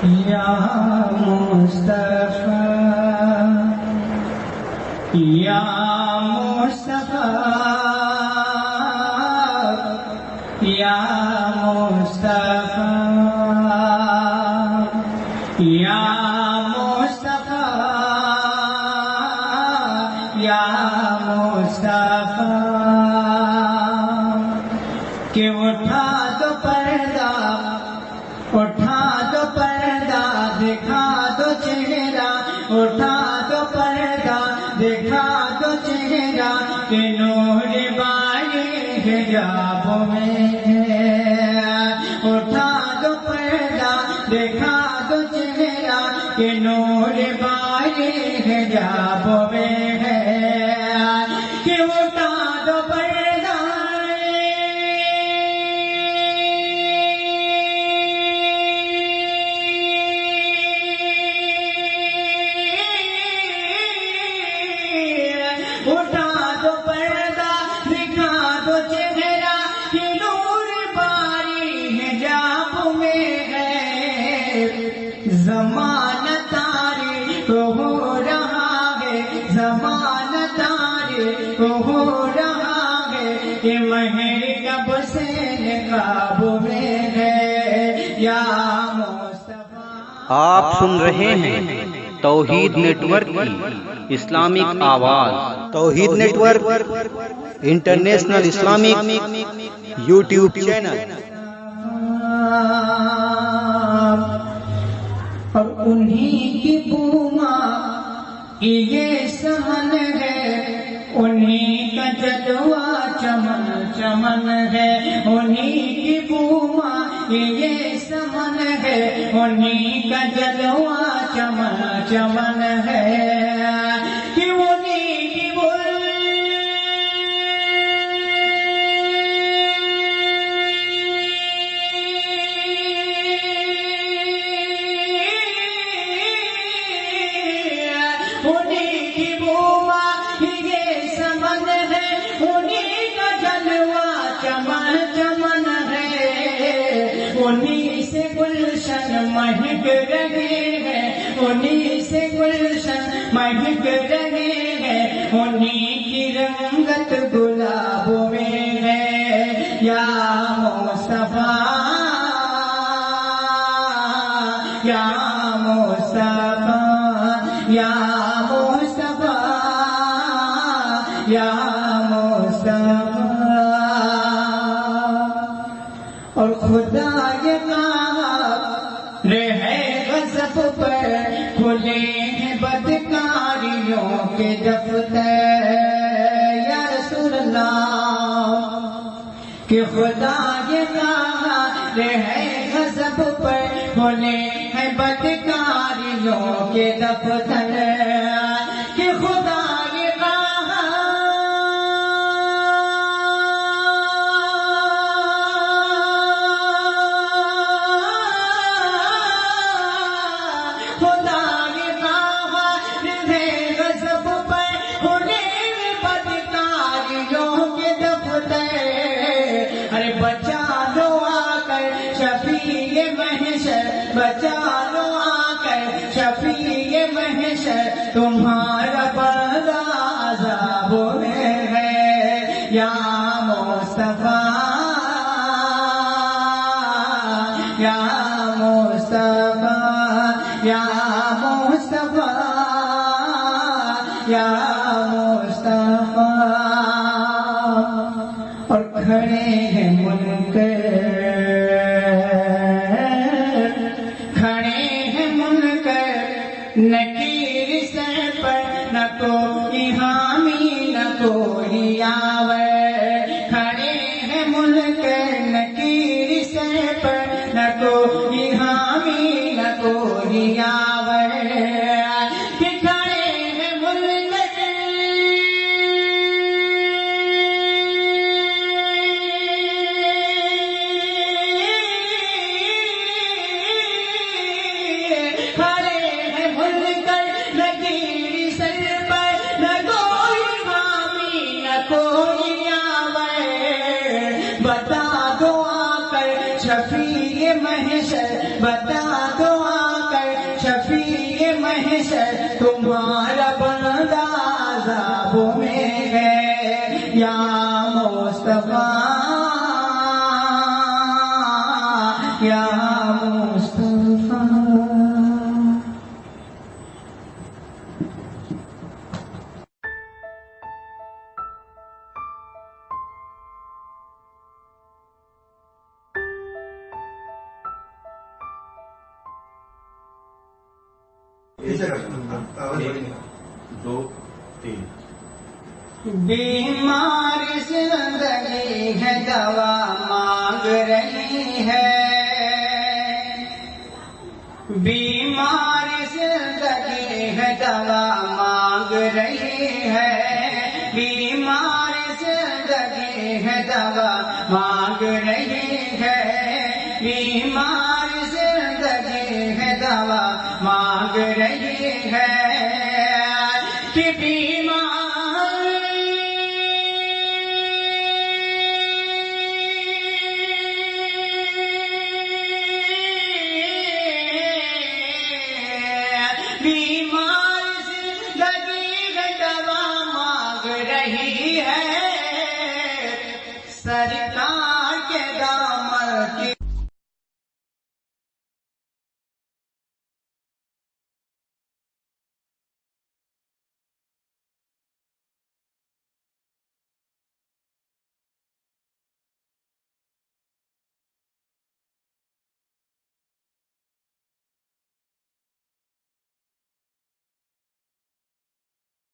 یا مصطفیٰ یا مصطفیٰ یا مصطفیٰ یا مصطفیٰ یا مصطفیٰ کہ اٹھا دو پردہ، اٹھا دو پردہ، دکھا دو چہرہ، اٹھا دو پردہ، دکھا دو چہرہ، کہ نور باری حجاب میں ہے۔ اٹھا دو پردہ، دکھا دو چہرہ، کہ نور باری حجاب میں ہے۔ کہ اٹھا دو پردہ، اٹھا دو پردہ، دکھا دو چہرہ، کہ نور باری حجاب میں ہے۔ زمانہ تاریخ ہو رہا ہے، زمانہ تاریخ ہو رہا ہے، کہ مہر کب سے نقاب میں ہے۔ یا مصطفیٰ۔ آپ سن رہے ہیں توحید نیٹ ورک کی اسلامک آواز۔ Tauheed network international Islamic YouTube channel. اور انہی کی بوما یہ سمن ہے، انہی کا جلوہ چمن چمن ہے۔ انہی کی بوما یہ سمن ہے، انہی کا جلوہ چمن چمن ہے۔ کہ انہی کی انہی کی بوما یہ سمن ہے، انہی کا جلوہ چمن چمن ہے۔ انہی سے گلشن مہک رہے ہیں، انہی سے گلشن مہک رہے ہیں، انہی کی رنگت گلابوں میں ہے۔ یا مصطفیٰ یا مصطفیٰ یا مصطفیٰ یا مصطفیٰ۔ اور خدا یہ کہا رہے غضب پر، کھلے ہیں بدکاریوں کے دفتر۔ یا رسول اللہ، کہ خدا یہ کہا رہے غضب پر، کھلے ہیں بدکاریوں کے دفتر۔ کہ خدا یہ کہا خدا یہ کہا رہے غضب پر، کھلے ہیں بدکاریوں کے دفتر۔ ارے بچا لو آ کر شفیع محشر، بچا لو آ کر شفیع محشر، تمہارا بندہ عذاب میں ہے۔ یا مصطفیٰ یا مصطفیٰ یا مصطفیٰ یا مصطفیٰ۔ اور کھڑے ہیں منکر، کھڑے ہیں منکر، نکیر سر پر، نہ کوئی حامی نہ کوئی آور۔ کھڑے ہیں منکر، نکیر سر پر، نہ کوئی حامی نہ کوئی آور۔ کہ کھڑے ہیں منکر، کھڑے ہیں منکر، نکیر سر پر، نہ کوئی حامی نہ کوئی آور۔ بتا دو آ کر شفیع محشر، بتا دو آ محشر تمہارا بندہ عذابوں میں ہے یا مصطفیٰ یا مصطفیٰ. دو تین. بیمار زندگی ہے دوا مانگ رہی ہے. بیمار زندگی ہے دوا مانگ رہی ہے. بیمار زندگی ہے دوا مانگ رہی ہے. بیمار زندگی ہے دوا مانگ رہی ہے کہ بیمار زندگی ہے دوا مانگ رہی ہے. سرکار کے دامن کی